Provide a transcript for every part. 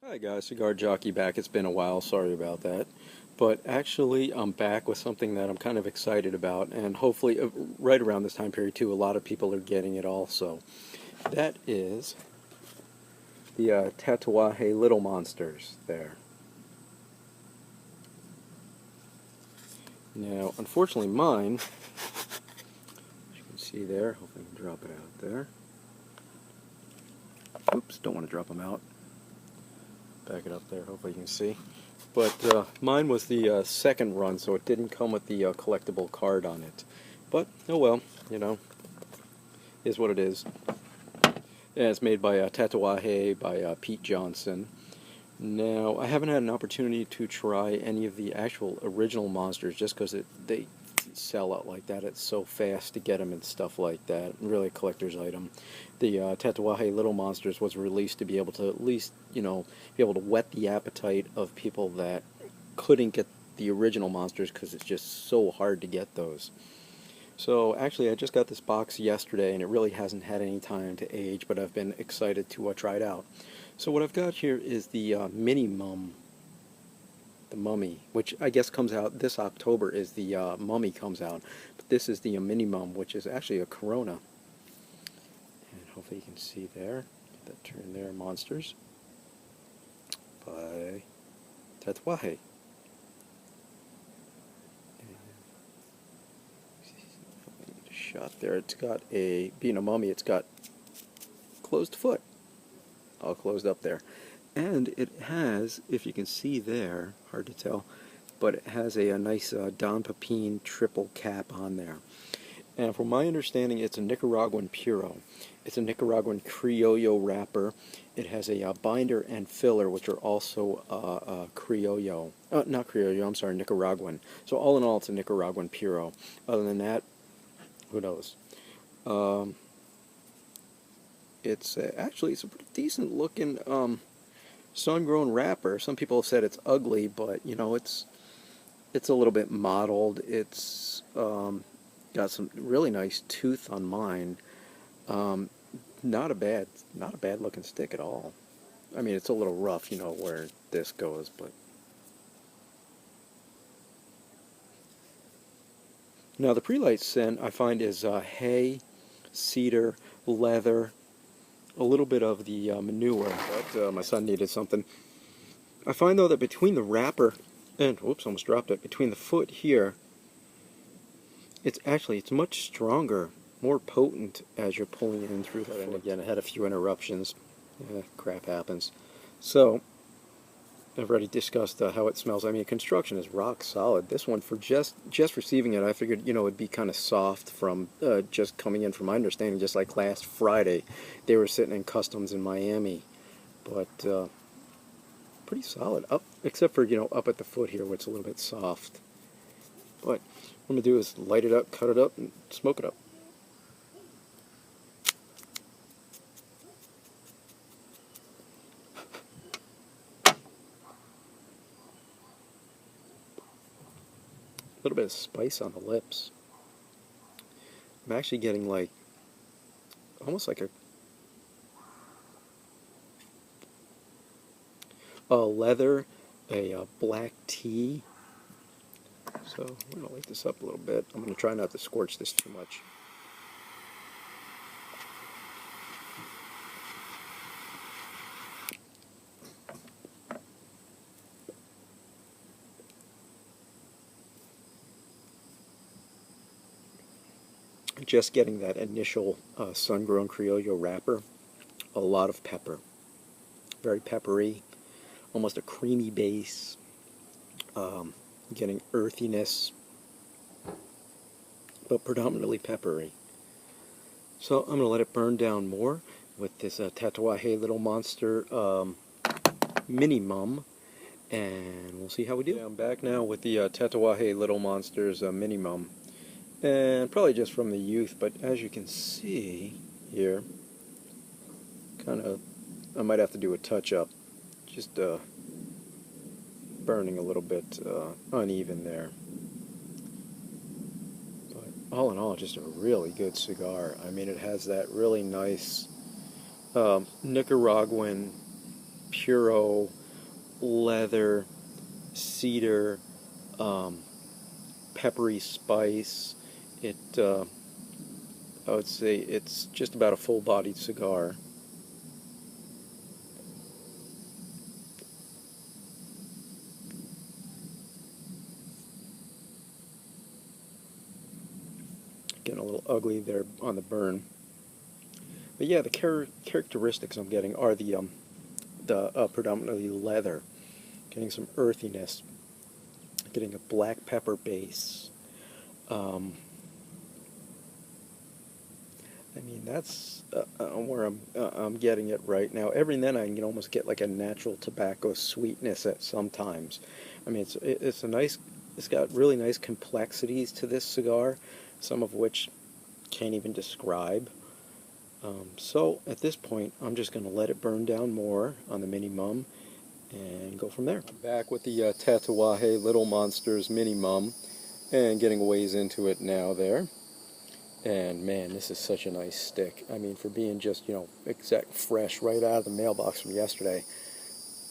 Hi guys, Cigar Jockey back. It's been a while, sorry about that. But actually, I'm back with something that I'm kind of excited about, and hopefully, right around this time period too, a lot of people are getting it also. That is the Tatuaje Little Monsters there. Now, unfortunately, mine, as you can see there, hopefully I can drop it out there. Oops, don't want to drop them out. Back it up there, hopefully you can see. But mine was the second run, so it didn't come with the collectible card on it. But, oh well, you know, is what it is. And it's made by Tatuaje by Pete Johnson. Now, I haven't had an opportunity to try any of the actual original monsters just because they sell out like that. It's so fast to get them and stuff like that. Really a collector's item. The Tatuaje Little Monsters was released to be able to at least, you know, be able to whet the appetite of people that couldn't get the original monsters because it's just so hard to get those. So actually, I just got this box yesterday, and it really hasn't had any time to age, but I've been excited to try it out. So what I've got here is the Mini Mum, the Mummy, which I guess comes out this October. Is the Mummy comes out, but this is the Mini Mum, which is actually a Corona. And hopefully you can see there. Get that turn there, Monsters by Tatuaje. Shot there. It's got a, being a mummy, it's got closed foot, all closed up there, and it has, if you can see there, hard to tell, but it has a nice Don Pepin triple cap on there. And from my understanding, it's a Nicaraguan Puro. It's a Nicaraguan Criollo wrapper. It has a binder and filler, which are also Criollo. Not Criollo, I'm sorry, Nicaraguan. So all in all, it's a Nicaraguan Puro. Other than that, who knows? It's actually it's a pretty decent looking sun-grown wrapper. Some people have said it's ugly, but you know it's a little bit mottled. It's got some really nice tooth on mine. Not a bad looking stick at all. I mean, it's a little rough, you know, where this goes, but now the pre-light scent I find is hay, cedar, leather, a little bit of the manure, but my son needed something. I find though that between the wrapper and, whoops, almost dropped it, between the foot here, it's much stronger, more potent as you're pulling it in through the foot. And again, I had a few interruptions. Crap happens. So, I've already discussed how it smells. I mean, construction is rock solid. This one, for just receiving it, I figured, you know, it'd be kind of soft from just coming in. From my understanding, just like last Friday, they were sitting in customs in Miami, but pretty solid. Up, except for, you know, up at the foot here, where it's a little bit soft. But what I'm gonna do is light it up, cut it up, and smoke it up. A little bit of spice on the lips. I'm actually getting like almost like a leather, a black tea. So I'm going to light this up a little bit. I'm going to try not to scorch this too much. Just getting that initial sun-grown Criollo wrapper, a lot of pepper. Very peppery, almost a creamy base. Getting earthiness, but predominantly peppery. So I'm going to let it burn down more with this Tatuaje Little Monster Mini Mum, and we'll see how we do. Yeah, I'm back now with the Tatuaje Little Monsters Mini Mum, and probably just from the youth, but as you can see here, kind of, I might have to do a touch-up, just burning a little bit uneven there. But all in all, just a really good cigar. I mean, it has that really nice Nicaraguan puro, leather, cedar, peppery spice. It, I would say it's just about a full-bodied cigar. Getting a little ugly there on the burn. But yeah, the characteristics I'm getting are the predominantly leather, getting some earthiness, getting a black pepper base. Um, I mean, that's where I'm getting it right now. Every then I can almost get like a natural tobacco sweetness at sometimes. I mean, it's a nice. It's got really nice complexities to this cigar, some of which can't even describe. So at this point, I'm just going to let it burn down more on the Mini Mum and go from there. I'm back with the Tatuaje Little Monsters Mini Mum and getting a ways into it now there. And man, this is such a nice stick. I mean, for being just, exact fresh right out of the mailbox from yesterday,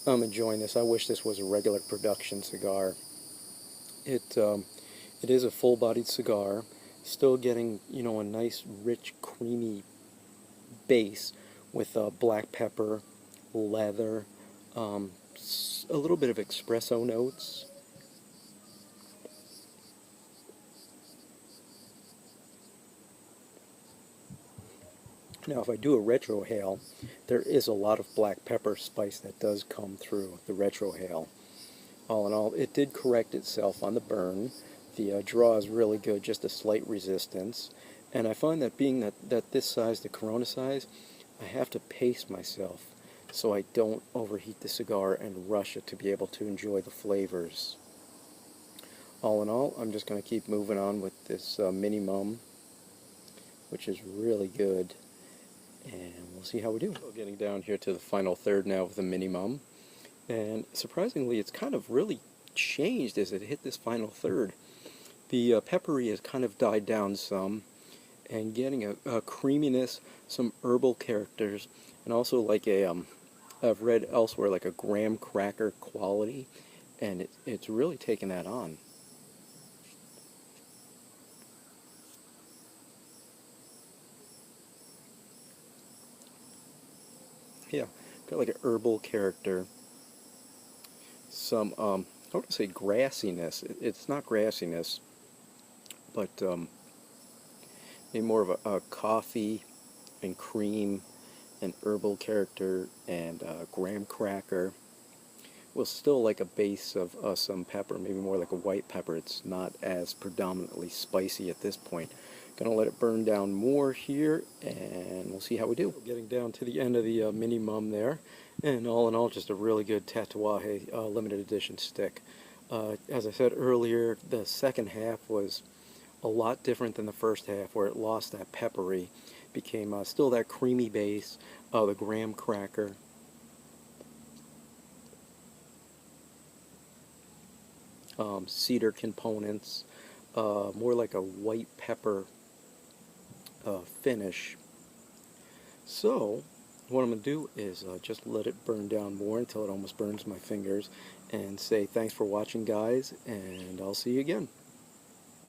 I'm enjoying this. I wish this was a regular production cigar. It is a full-bodied cigar, still getting, a nice, rich, creamy base with black pepper, leather, a little bit of espresso notes. Now, if I do a retrohale, there is a lot of black pepper spice that does come through the retrohale. All in all, it did correct itself on the burn. The draw is really good, just a slight resistance. And I find that being that this size, the Corona size, I have to pace myself so I don't overheat the cigar and rush it to be able to enjoy the flavors. All in all, I'm just going to keep moving on with this Mini Mum, which is really good. And we'll see how we do. So getting down here to the final third now with the Mini Mum. And surprisingly, it's kind of really changed as it hit this final third. The peppery has kind of died down some, and getting a creaminess, some herbal characters, and also like I've read elsewhere, like a graham cracker quality, and it's really taken that on. Yeah, got like an herbal character, some, I want to say grassiness. It's not grassiness, but maybe more of a coffee and cream and herbal character and graham cracker. Well, still like a base of some pepper, maybe more like a white pepper. It's not as predominantly spicy at this point. Gonna let it burn down more here, and we'll see how we do. Getting down to the end of the Mini Mum there, and all in all, just a really good Tatuaje limited edition stick. As I said earlier, the second half was a lot different than the first half, where it lost that peppery, became still that creamy base, the graham cracker. Cedar components, more like a white pepper finish. So what I'm going to do is just let it burn down more until it almost burns my fingers, and say thanks for watching, guys, and I'll see you again.